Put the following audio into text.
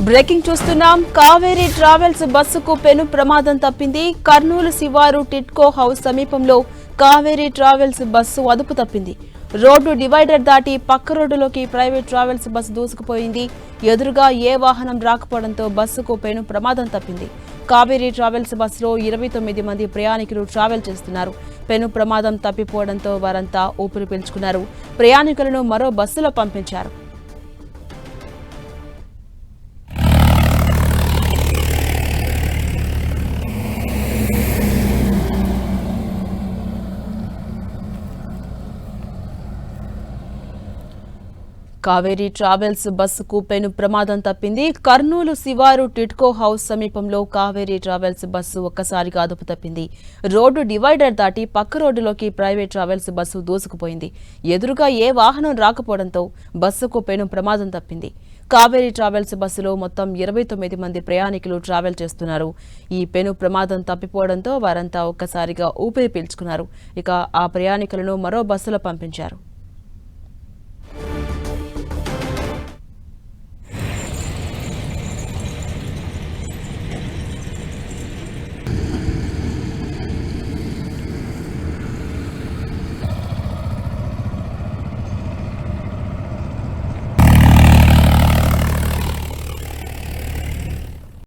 Breaking చూస్తున్నాం. Kaveri travels బస్సుకు పెను ప్రమాదం తప్పింది. కర్నూలు శివారు టిట్కో హౌస్ సమీపంలో కావేరీ ట్రావెల్స్ బస్సు అదుపు తప్పింది. రోడ్డు డివైడర్ దాటి పక్క రోడ్డులోకి ప్రైవేట్ ట్రావెల్స్ బస్సు దూసుకుపోయింది. ఎదురుగా ఏ వాహనం రాకపోవడంతో బస్సుకు పెను ప్రమాదం తప్పింది. కావేరీ ట్రావెల్స్ బస్సులో 29 మంది ప్రయాణికులు ట్రావెల్ చేస్తున్నారు. పెను ప్రమాదం తప్పిపోవడంతో వారంతా ఊపిరి పీల్చుకున్నారు. ప్రయాణికులను మరో బస్సులో పంపించారు. కావేరీ ట్రావెల్స్ బస్సుకు పెను ప్రమాదం తప్పింది. కర్నూలు శివారు టిట్కో హౌస్ సమీపంలో కావేరీ ట్రావెల్స్ బస్సు ఒక్కసారిగా అదుపు తప్పింది. రోడ్డు డివైడర్ దాటి పక్క రోడ్డులోకి ప్రైవేట్ ట్రావెల్స్ బస్సు దూసుకుపోయింది. ఎదురుగా ఏ వాహనం రాకపోవడంతో బస్సుకు పెను ప్రమాదం తప్పింది. కావేరీ ట్రావెల్స్ బస్సులో మొత్తం 29 మంది ప్రయాణికులు ట్రావెల్ చేస్తున్నారు. ఈ పెను ప్రమాదం తప్పిపోవడంతో వారంతా ఒక్కసారిగా ఊపిరి పీల్చుకున్నారు. ఇక ఆ ప్రయాణికులను మరో బస్సులో పంపించారు.